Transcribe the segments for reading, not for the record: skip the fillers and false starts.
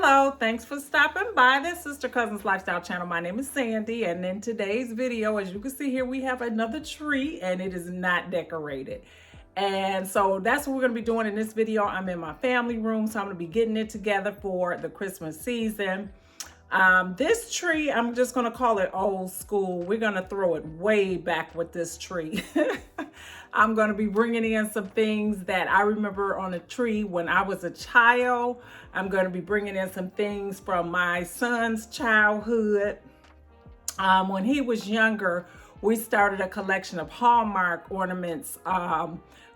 Hello, thanks for stopping by this Sister Cousins Lifestyle channel. My name is Sandy, and in today's video, as you can see here, we have another tree and it is not decorated. And so that's what we're going to be doing in this video. I'm in my family room, so I'm going to be getting it together for the Christmas season. This tree, I'm just going to call it old school. We're going to throw it way back with this tree. I'm going to be bringing in some things that I remember on a tree when I was a child. I'm going to be bringing in some things from my son's childhood. When he was younger, we started a collection of Hallmark ornaments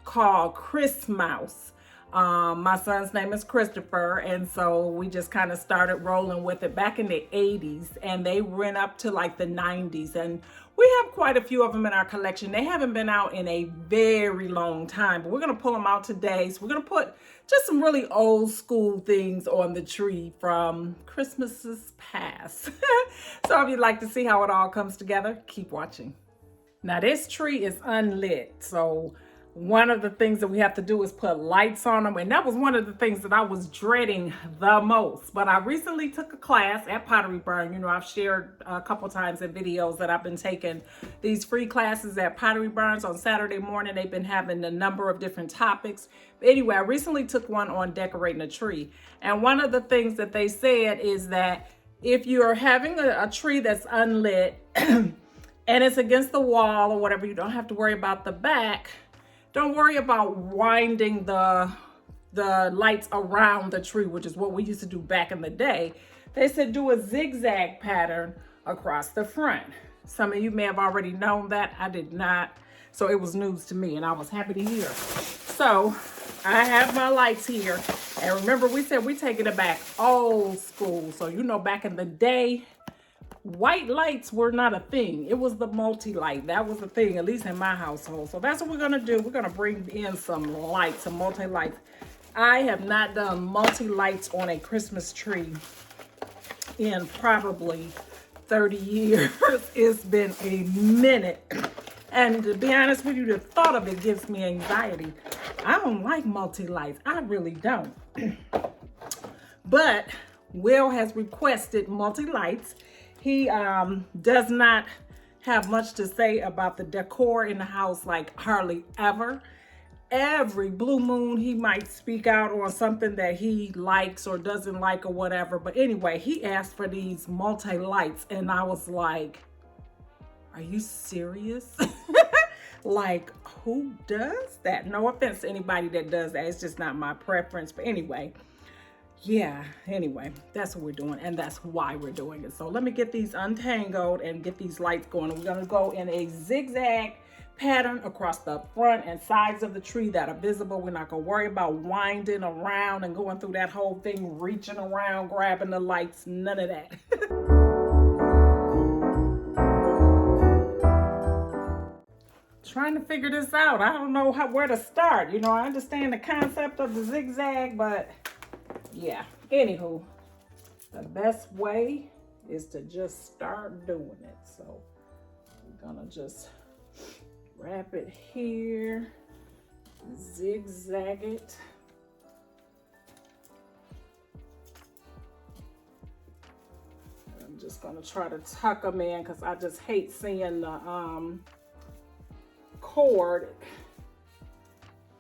called Christmas. My son's name is Christopher, and so we just kind of started rolling with it back in the 80s, and they went up to like the 90s, and we have quite a few of them in our collection. They haven't been out in a very long time, but we're going to pull them out today. So we're going to put just some really old school things on the tree from Christmases past. So if you'd like to see how it all comes together, keep watching. Now this tree is unlit, so one of the things that we have to do is put lights on them, and that was one of the things that I was dreading the most. But I recently took a class at Pottery Barn. You know, I've shared a couple times in videos that I've been taking these free classes at Pottery Barns on Saturday morning. They've been having a number of different topics. But anyway, I recently took one on decorating a tree, and one of the things that they said is that if you are having a tree that's unlit and it's against the wall or whatever, you don't have to worry about the back. Don't worry about winding the lights around the tree, which is what we used to do back in the day. They said do a zigzag pattern across the front. Some of you may have already known that. I did not. So it was news to me, and I was happy to hear. So I have my lights here. And remember, we said we're taking it back old school. So, you know, back in the day, white lights were not a thing. It was the multi-light. That was the thing, at least in my household. So that's what we're going to do. We're going to bring in some lights, some multi-lights. I have not done multi-lights on a Christmas tree in probably 30 years. It's been a minute. And to be honest with you, the thought of it gives me anxiety. I don't like multi-lights. I really don't. But Will has requested multi-lights. He does not have much to say about the decor in the house, like hardly ever. Every blue moon, he might speak out on something that he likes or doesn't like or whatever. But anyway, he asked for these multi-lights, and I was like, are you serious? Like, who does that? No offense to anybody that does that. It's just not my preference. But anyway. Yeah, anyway, that's what we're doing, and that's why we're doing it. So let me get these untangled and get these lights going. We're going to go in a zigzag pattern across the front and sides of the tree that are visible. We're not going to worry about winding around and going through that whole thing, reaching around, grabbing the lights, none of that. Trying to figure this out. I don't know where to start. You know, I understand the concept of the zigzag, but yeah, anywho, the best way is to just start doing it. So we're gonna just wrap it here, zigzag it. I'm just gonna try to tuck them in because I just hate seeing the cord,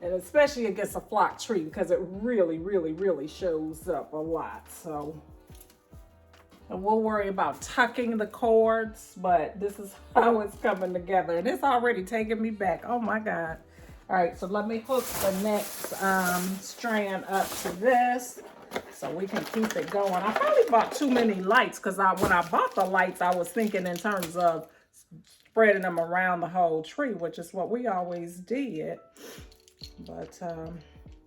and especially against a flock tree, because it really shows up a lot. So, and we'll worry about tucking the cords, but this is how it's coming together, and it's already taking me back. Oh my God. All right, so let me hook the next strand up to this so we can keep it going. I probably bought too many lights, because when I bought the lights, I was thinking in terms of spreading them around the whole tree, which is what we always did. But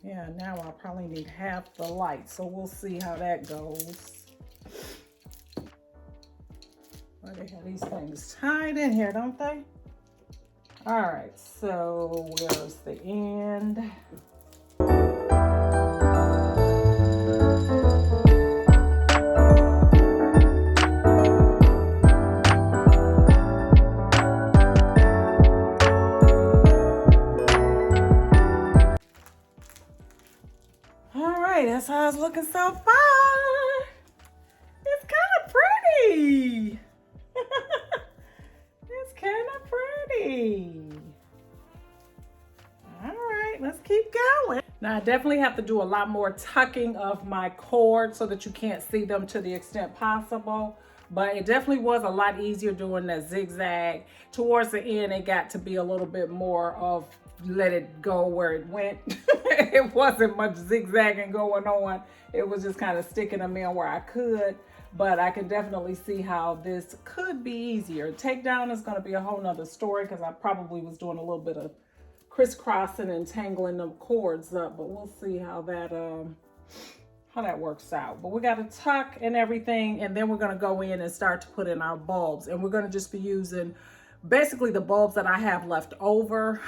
yeah, now I'll probably need half the light, so we'll see how that goes. Well, they have these things tied in here, don't they? All right, so where's the end? That's how it's looking so far. pretty. It's kind of pretty. All right, let's keep going. Now I definitely have to do a lot more tucking of my cord so that you can't see them to the extent possible. But it definitely was a lot easier doing that zigzag. Towards the end, it got to be a little bit more of let it go where it went. It wasn't much zigzagging going on. It was just kind of sticking them in where I could. But I can definitely see how this could be easier. Takedown is going to be a whole nother story because I probably was doing a little bit of crisscrossing and tangling them cords up, but we'll see how that works out. But we got to tuck and everything, and then we're going to go in and start to put in our bulbs, and we're going to just be using basically the bulbs that I have left over.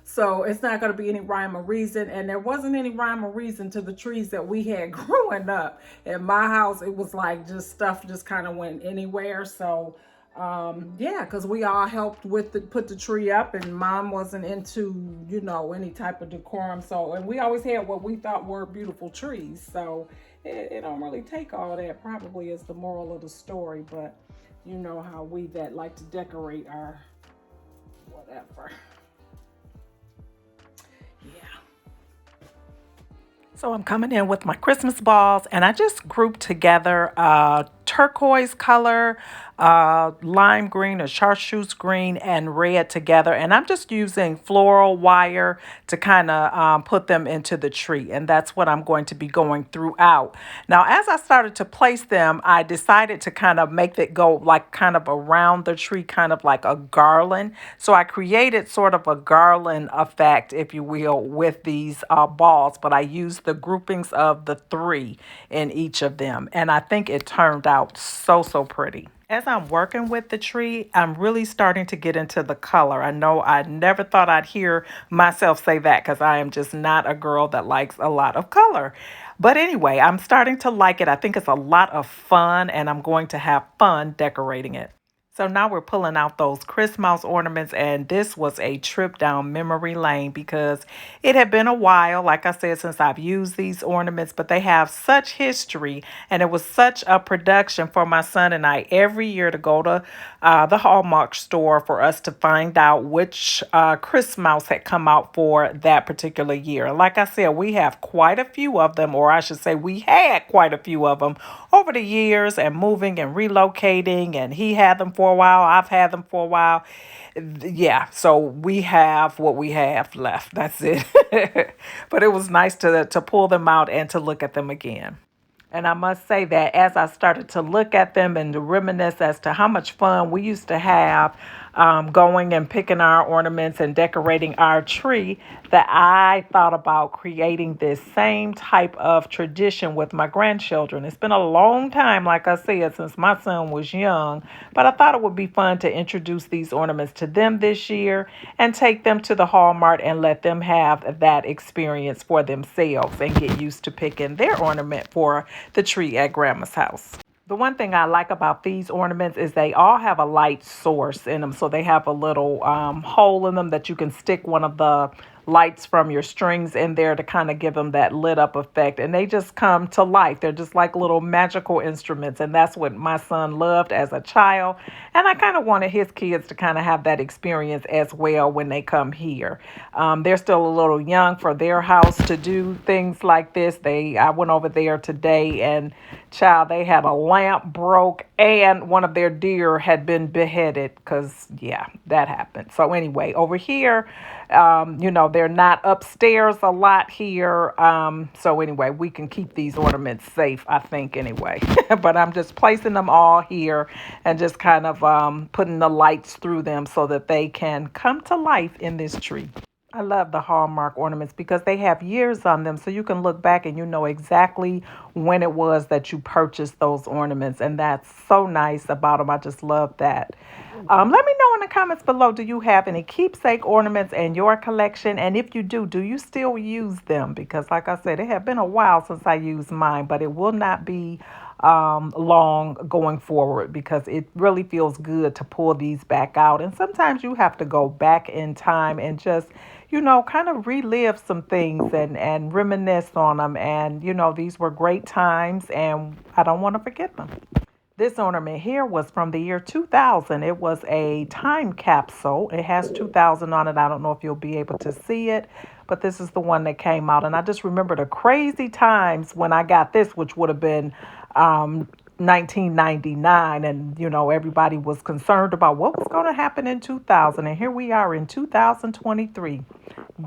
So it's not going to be any rhyme or reason, and there wasn't any rhyme or reason to the trees that we had growing up in my house. It was like just stuff just kind of went anywhere. So yeah, because we all helped with put the tree up, and mom wasn't into, you know, any type of decorum. So, and we always had what we thought were beautiful trees. So it don't really take all that, probably, is the moral of the story. But you know how we that like to decorate our whatever. So I'm coming in with my Christmas balls, and I just grouped together turquoise color, lime green or chartreuse green, and red together. And I'm just using floral wire to kind of put them into the tree. And that's what I'm going to be going throughout. Now, as I started to place them, I decided to kind of make it go like kind of around the tree, kind of like a garland. So I created sort of a garland effect, if you will, with these balls. But I used the groupings of the 3 in each of them. And I think it turned out so pretty. As I'm working with the tree, I'm really starting to get into the color. I know I never thought I'd hear myself say that because I am just not a girl that likes a lot of color. But anyway, I'm starting to like it. I think it's a lot of fun, and I'm going to have fun decorating it. So now we're pulling out those Christmas ornaments, and this was a trip down memory lane because it had been a while, like I said, since I've used these ornaments, but they have such history, and it was such a production for my son and I every year to go to the Hallmark store for us to find out which Christmas had come out for that particular year. Like I said, we have quite a few of them, or I should say we had quite a few of them over the years, and moving and relocating, and he had them for a while. I've had them for a while. Yeah, so we have what we have left. That's it. But it was nice to pull them out and to look at them again. And I must say that as I started to look at them and to reminisce as to how much fun we used to have going and picking our ornaments and decorating our tree, that I thought about creating this same type of tradition with my grandchildren. It's been a long time, like I said, since my son was young, but I thought it would be fun to introduce these ornaments to them this year and take them to the Hallmark and let them have that experience for themselves and get used to picking their ornament for the tree at Grandma's house. The one thing I like about these ornaments is they all have a light source in them. So they have a little hole in them that you can stick one of the lights from your strings in there to kind of give them that lit up effect. And they just come to life. They're just like little magical instruments. And that's what my son loved as a child. And I kind of wanted his kids to kind of have that experience as well when they come here. They're still a little young for their house to do things like this. I went over there today, and child, they had a lamp broke and one of their deer had been beheaded because, yeah, that happened. So anyway, over here, they're not upstairs a lot here. So anyway, we can keep these ornaments safe, I think, anyway. But I'm just placing them all here and just kind of putting the lights through them so that they can come to life in this tree. I love the Hallmark ornaments because they have years on them, so you can look back and you know exactly when it was that you purchased those ornaments, and that's so nice about them. I just love that. Let me know in the comments below, do you have any keepsake ornaments in your collection? And if you do you still use them? Because like I said, it had been a while since I used mine, but it will not be long going forward because it really feels good to pull these back out. And sometimes you have to go back in time and just kind of relive some things and reminisce on them. And, these were great times and I don't want to forget them. This ornament here was from the year 2000. It was a time capsule. It has 2000 on it. I don't know if you'll be able to see it, but this is the one that came out. And I just remember the crazy times when I got this, which would have been 1999. And, you know, everybody was concerned about what was going to happen in 2000. And here we are in 2023.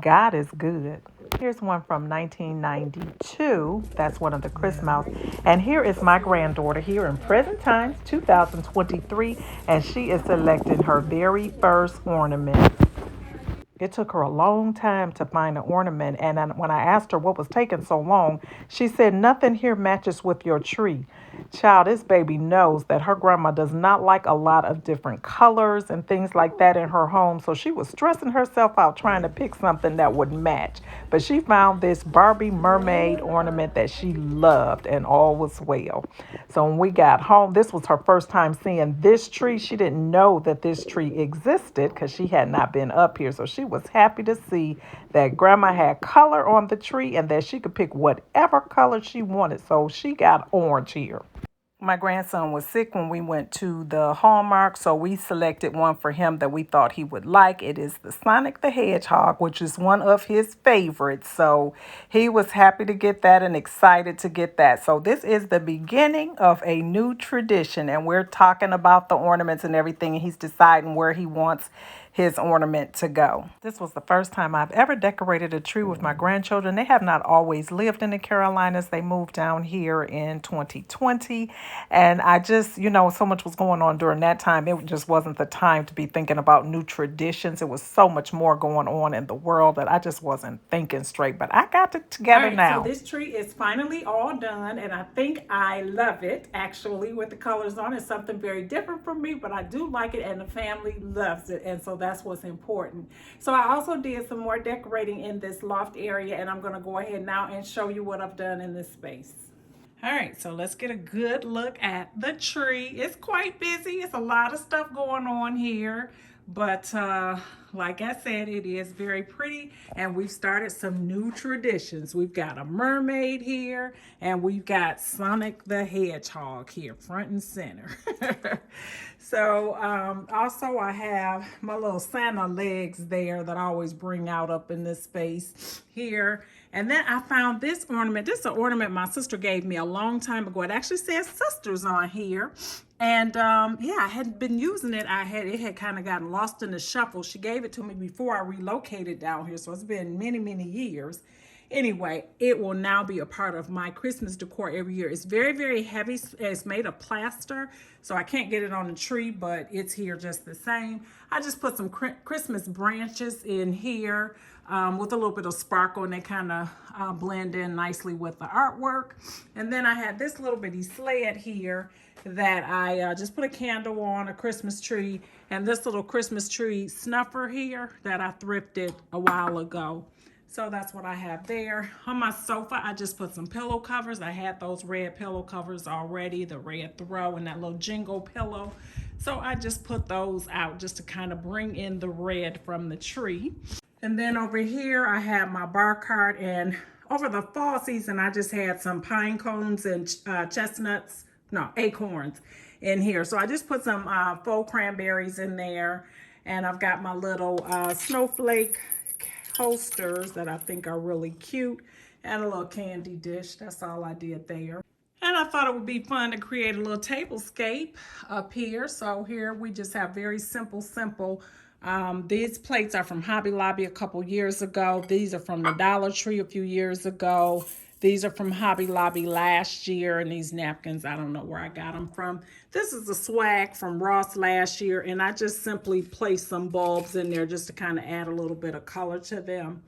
God is good. Here's one from 1992. That's one of the Christmas. And here is my granddaughter here in present times, 2023, and she is selecting her very first ornament. It took her a long time to find an ornament, and when I asked her what was taking so long, she said, "Nothing here matches with your tree." Child, this baby knows that her grandma does not like a lot of different colors and things like that in her home, so she was stressing herself out trying to pick something that would match. But she found this Barbie mermaid ornament that she loved, and all was well. So when we got home, this was her first time seeing this tree. She didn't know that this tree existed because she had not been up here, so she was happy to see that grandma had color on the tree and that she could pick whatever color she wanted. So she got orange here. My grandson was sick when we went to the Hallmark, so we selected one for him that we thought he would like. It is the Sonic the Hedgehog, which is one of his favorites. So he was happy to get that and excited to get that. So this is the beginning of a new tradition, and we're talking about the ornaments and everything, and he's deciding where he wants his ornament to go. This was the first time I've ever decorated a tree with my grandchildren. They have not always lived in the Carolinas. They moved down here in 2020. And I just, you know, so much was going on during that time. It just wasn't the time to be thinking about new traditions. It was so much more going on in the world that I just wasn't thinking straight. But I got it together now. So this tree is finally all done, and I think I love it, actually, with the colors on it. Something very different from me, but I do like it, and the family loves it. And so that's what's important. So I also did some more decorating in this loft area, and I'm going to go ahead now and show you what I've done in this space. All right, so let's get a good look at the tree. It's quite busy. It's a lot of stuff going on here, but like I said, it is very pretty, and we've started some new traditions. We've got a mermaid here, and we've got Sonic the Hedgehog here, front and center. So also I have my little Santa legs there that I always bring out up in this space here. And then I found this ornament. This is an ornament my sister gave me a long time ago. It actually says sisters on here. And yeah, I hadn't been using it. It had kind of gotten lost in the shuffle. She gave it to me before I relocated down here. So it's been many, many years. Anyway, it will now be a part of my Christmas decor every year. It's very, very heavy. It's made of plaster, so I can't get it on the tree, but it's here just the same. I just put some Christmas branches in here with a little bit of sparkle, and they kind of blend in nicely with the artwork. And then I had this little bitty sled here that I just put a candle on, a Christmas tree, and this little Christmas tree snuffer here that I thrifted a while ago. So that's what I have there. On my sofa, I just put some pillow covers. I had those red pillow covers already, the red throw and that little jingle pillow. So I just put those out just to kind of bring in the red from the tree. And then over here, I have my bar cart. And over the fall season, I just had some pine cones and acorns in here. So I just put some faux cranberries in there. And I've got my little snowflake posters that I think are really cute, and a little candy dish. That's all I did there. And I thought it would be fun to create a little tablescape up here. So here we just have very simple. These plates are from Hobby Lobby a couple years ago. These are from the Dollar Tree a few years ago. These are from Hobby Lobby last year, and these napkins, I don't know where I got them from. This is a swag from Ross last year, and I just simply placed some bulbs in there just to kind of add a little bit of color to them.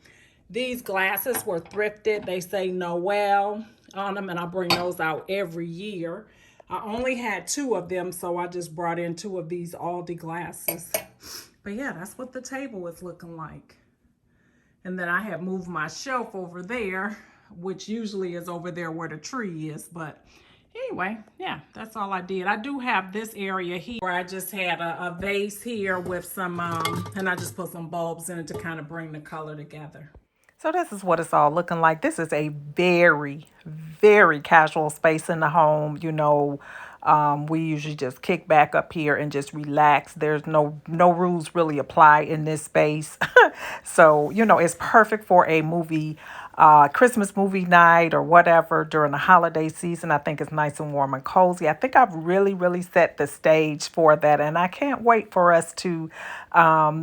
These glasses were thrifted. They say Noel on them, and I bring those out every year. I only had 2 of them, so I just brought in 2 of these Aldi glasses. But yeah, that's what the table is looking like. And then I have moved my shelf over there, which usually is over there where the tree is. But anyway, yeah, that's all I did. I do have this area here where I just had a vase here with some, and I just put some bulbs in it to kind of bring the color together. So this is what it's all looking like. This is a very, very casual space in the home. We usually just kick back up here and just relax. There's no rules really apply in this space. So, it's perfect for a Christmas movie night or whatever during the holiday season. I think it's nice and warm and cozy. I think I've really, really set the stage for that. And I can't wait for us to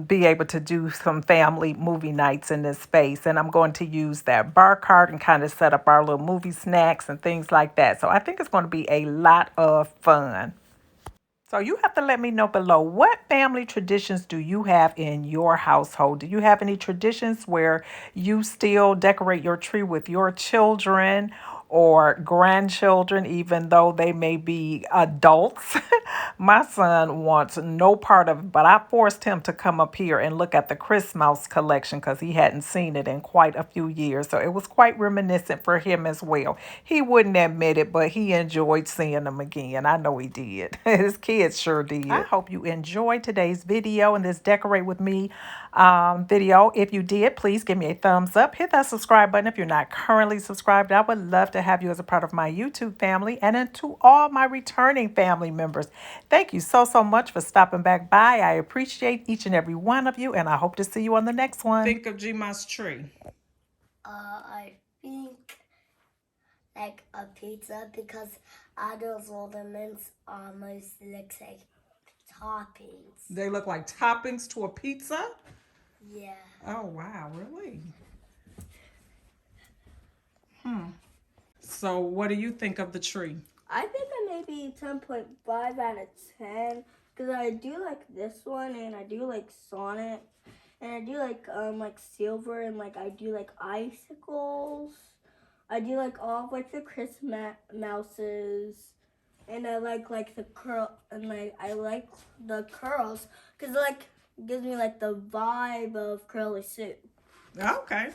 be able to do some family movie nights in this space. And I'm going to use that bar cart and kind of set up our little movie snacks and things like that. So I think it's going to be a lot of fun. So you have to let me know below, what family traditions do you have in your household? Do you have any traditions where you still decorate your tree with your children or grandchildren, even though they may be adults? My son wants no part of it, but I forced him to come up here and look at the Christmas collection because he hadn't seen it in quite a few years. So it was quite reminiscent for him as well. He wouldn't admit it, but he enjoyed seeing them again. I know he did. His kids sure did. I hope you enjoyed today's video and this Decorate With Me video. If you did, please give me a thumbs up. Hit that subscribe button if you're not currently subscribed. I would love to have you as a part of my YouTube family. And then to all my returning family members, thank you so, so much for stopping back by. I appreciate each and every one of you, and I hope to see you on the next one. Think of Gma's tree. I think like a pizza, because all those ornaments almost looks like toppings. They look like toppings to a pizza? Yeah. Oh, wow, really? So what do you think of the tree? I think I maybe 10.5 out of 10, because I do like this one, and I do like Sonic, and I do like silver, and like I do like icicles. I do like all of like the Christmas mouses, and I like the curl, and like I like the curls, because like it gives me like the vibe of Curly Sue. Okay.